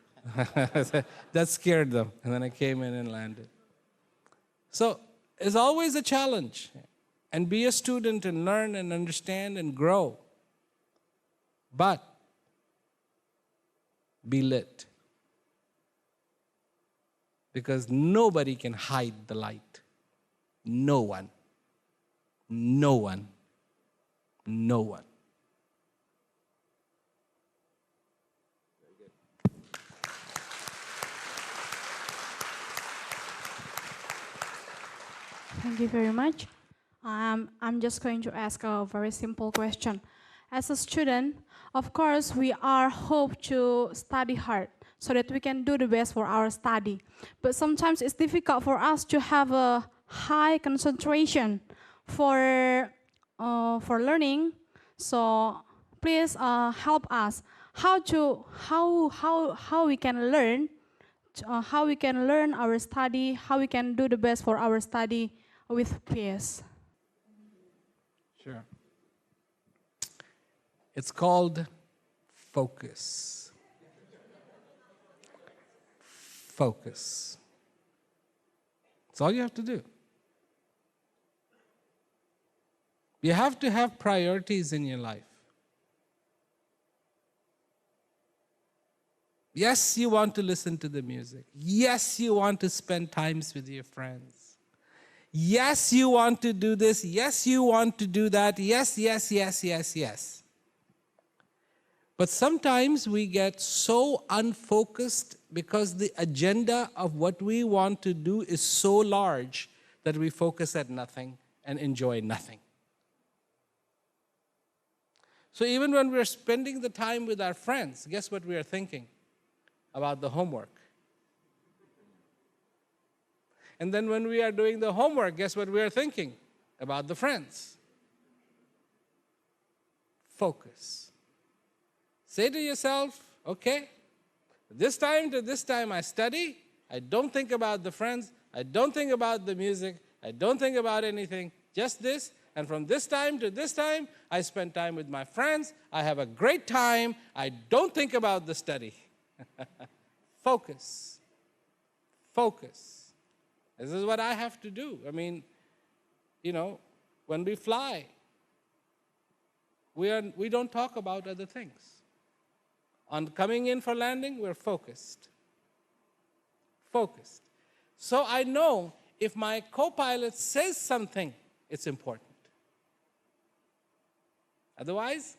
That scared them. And then I came in and landed. So it's always a challenge. And be a student and learn and understand and grow. But be lit. Because nobody can hide the light. No one. No one No one. Thank you very much. I'm just going to ask a very simple question. As a student, of course, we are hope to study hard so that we can do the best for our study. But sometimes it's difficult for us to have a high concentration for learning. So please help us how we can learn, how we can learn our study, how we can do the best for our study with peers. Sure. It's called focus. Focus. That's all you have to do. You have to have priorities in your life. Yes, you want to listen to the music. Yes, you want to spend times with your friends. Yes, you want to do this. Yes, you want to do that. Yes, yes, yes, yes, yes. But sometimes we get so unfocused because the agenda of what we want to do is so large that we focus at nothing and enjoy nothing. So even when we're spending the time with our friends, guess what we are thinking? About the homework. And then when we are doing the homework, guess what we are thinking? About the friends. Focus. Say to yourself, okay, this time to this time I study, I don't think about the friends, I don't think about the music, I don't think about anything, just this, and from this time to this time, I spend time with my friends, I have a great time, I don't think about the study. Focus. Focus. This is what I have to do. I mean, when we fly, we don't talk about other things. On coming in for landing, we're focused. Focused. So I know if my co-pilot says something, it's important. Otherwise,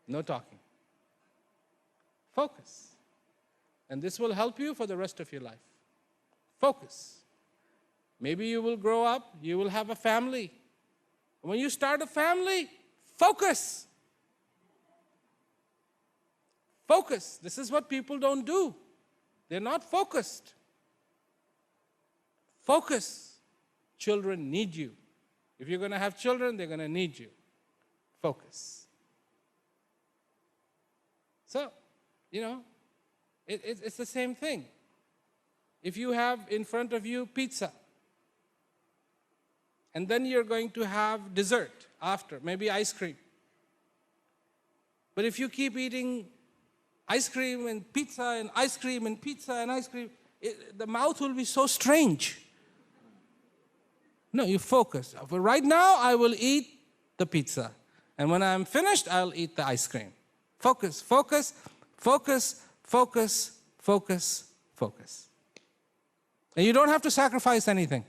no talking. Focus. And this will help you for the rest of your life. Focus. Maybe you will grow up, you will have a family. When you start a family, focus. Focus. This is what people don't do. They're not focused. Focus. Children need you. If you're going to have children, they're going to need you. Focus. So, it's the same thing. If you have in front of you pizza, and then you're going to have dessert after, maybe ice cream. But if you keep eating ice cream and pizza and ice cream and pizza and ice cream, the mouth will be so strange. No, you focus. But right now, I will eat the pizza. And when I'm finished, I'll eat the ice cream. Focus, focus, focus, focus, focus, focus. And you don't have to sacrifice anything.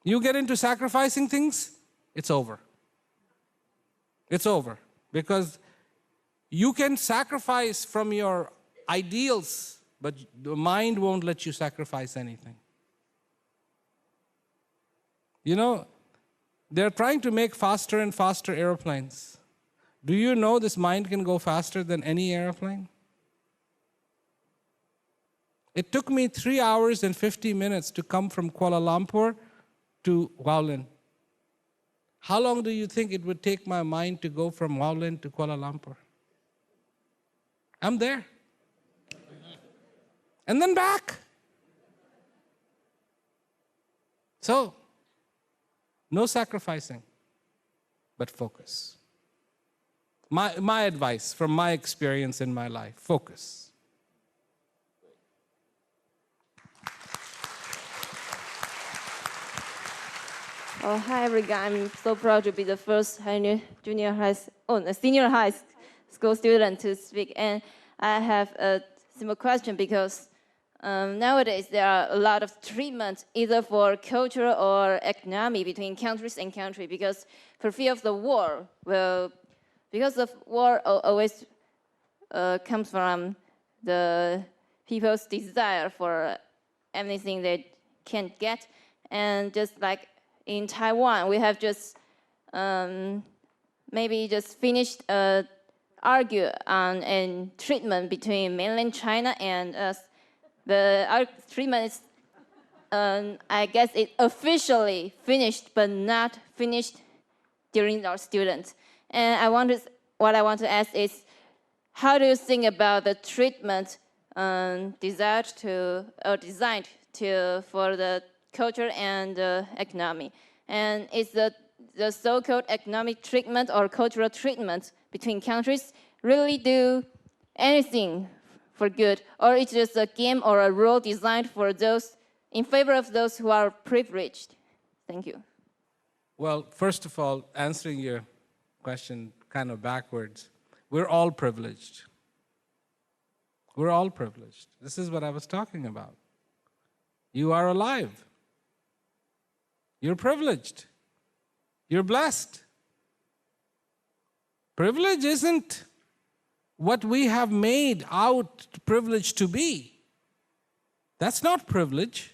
You get into sacrificing things, it's over. It's over. Because you can sacrifice from your ideals, but the mind won't let you sacrifice anything. They're trying to make faster and faster airplanes. Do you know this mind can go faster than any airplane? It took me 3 hours and 50 minutes to come from Kuala Lumpur to Hualien. How long do you think it would take my mind to go from Hualien to Kuala Lumpur? I'm there. And then back. So, no sacrificing, but focus. My advice from my experience in my life, focus. Oh, hi, everyone. I'm so proud to be the first senior high school student to speak. And I have a simple question because nowadays there are a lot of treatments either for culture or economy between countries and countries because for fear of the war. Well, because of war always comes from the people's desire for anything they can't get. And just like in Taiwan, we have just maybe just finished argue on a treatment between mainland China and us. Our treatment is, I guess it officially finished, but not finished during our students. And what I want to ask is, how do you think about the treatment designed for the culture and economy? And is the so-called economic treatment or cultural treatment between countries really do anything for good, or it's just a game or a rule designed for those in favor of those who are privileged? Thank you. Well, first of all, answering your question kind of backwards, we're all privileged. We're all privileged. This is what I was talking about. You are alive. You're privileged. You're blessed. Privilege isn't what we have made out privilege to be. That's not privilege.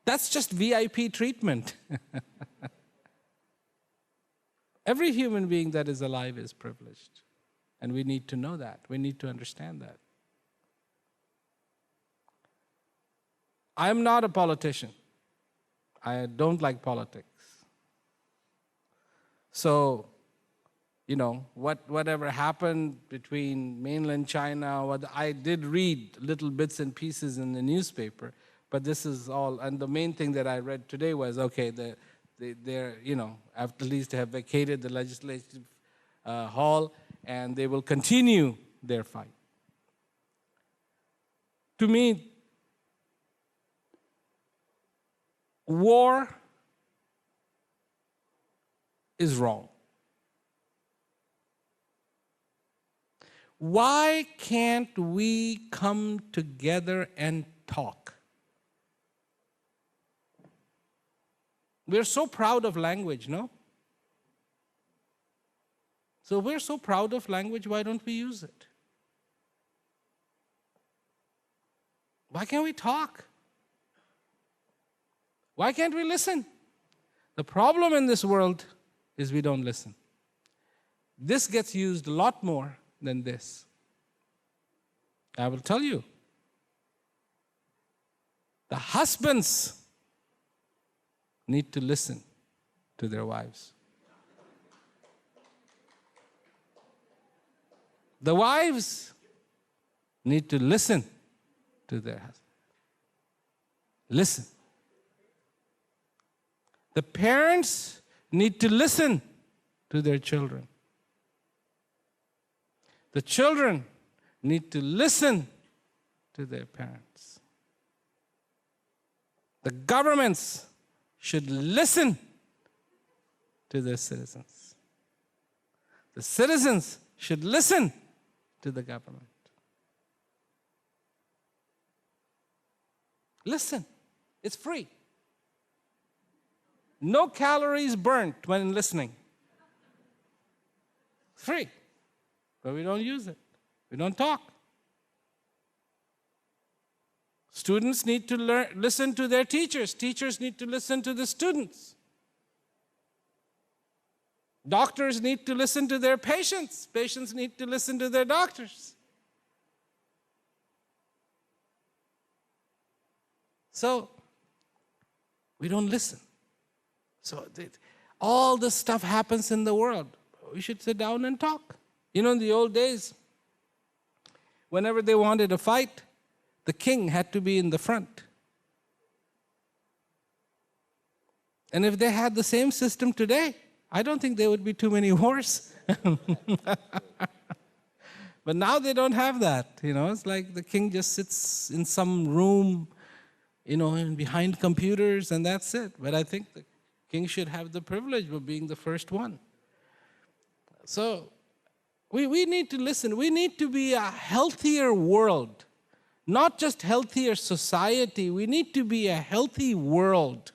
That's just VIP treatment. Every human being that is alive is privileged. And we need to know that. We need to understand that. I'm not a politician. I don't like politics. So, you know, whatever happened between mainland China, I did read little bits and pieces in the newspaper, but this is all, and the main thing that I read today was, okay, they're, you know, at least have vacated the legislative hall, and they will continue their fight. To me, war is wrong. Why can't we come together and talk? We're so proud of language, no? So we're so proud of language, why don't we use it? Why can't we talk? Why can't we listen? The problem in this world is we don't listen. This gets used a lot more than this. I will tell you. The husbands need to listen to their wives. The wives need to listen to their husbands. Listen. The parents need to listen to their children. The children need to listen to their parents. The governments should listen to their citizens. The citizens should listen to the government. Listen. It's free. No calories burnt when listening. Free. But we don't use it. We don't talk. Students need to listen to their teachers. Teachers need to listen to the students. Doctors need to listen to their patients. Patients need to listen to their doctors. So, we don't listen. So, all this stuff happens in the world. We should sit down and talk. You know, in the old days, whenever they wanted a fight, the king had to be in the front. And if they had the same system today, I don't think there would be too many wars. But now they don't have that. You know, it's like the king just sits in some room, you know, and behind computers, and that's it. But I think the king should have the privilege of being the first one. So we need to listen. We need to be a healthier world. not just healthier society, we need to be a healthy world.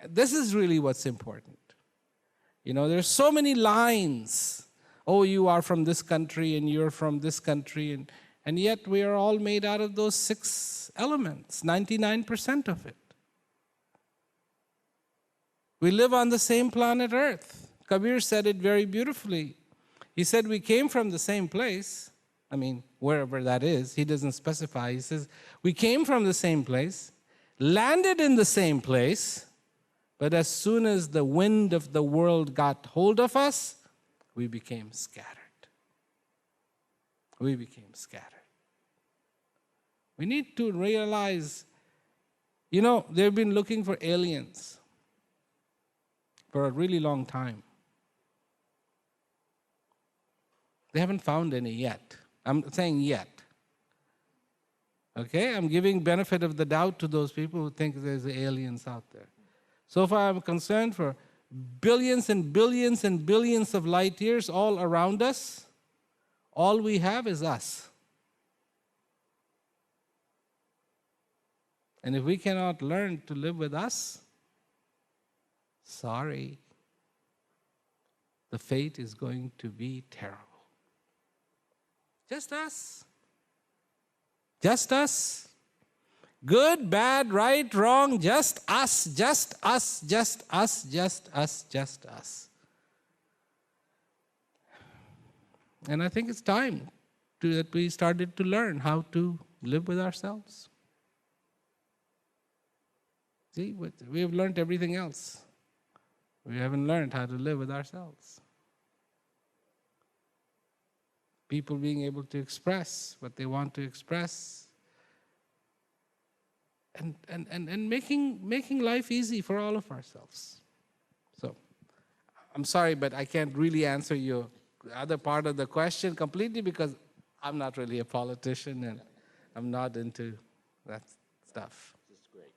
This is really what's important. You know, there's so many lines. Oh, you are from this country and you're from this country. And yet we are all made out of those 6 elements, 99% of it. We live on the same planet Earth. Kabir said it very beautifully. He said we came from the same place. I mean, wherever that is. He doesn't specify. He says, we came from the same place, landed in the same place, but as soon as the wind of the world got hold of us, we became scattered. We became scattered. We need to realize, you know, they've been looking for aliens for a really long time. They haven't found any yet. I'm saying yet. Okay? I'm giving benefit of the doubt to those people who think there's aliens out there. So far I'm concerned for billions and billions and billions of light years all around us. All we have is us. And if we cannot learn to live with us, sorry, the fate is going to be terrible. Just us. Just us. Good, bad, right, wrong, just us, just us, just us, just us, just us. And I think it's time that we started to learn how to live with ourselves. See, we have learned everything else. We haven't learned how to live with ourselves. People being able to express what they want to express. And making life easy for all of ourselves. So, I'm sorry, but I can't really answer your other part of the question completely because I'm not really a politician and I'm not into that stuff. This is great.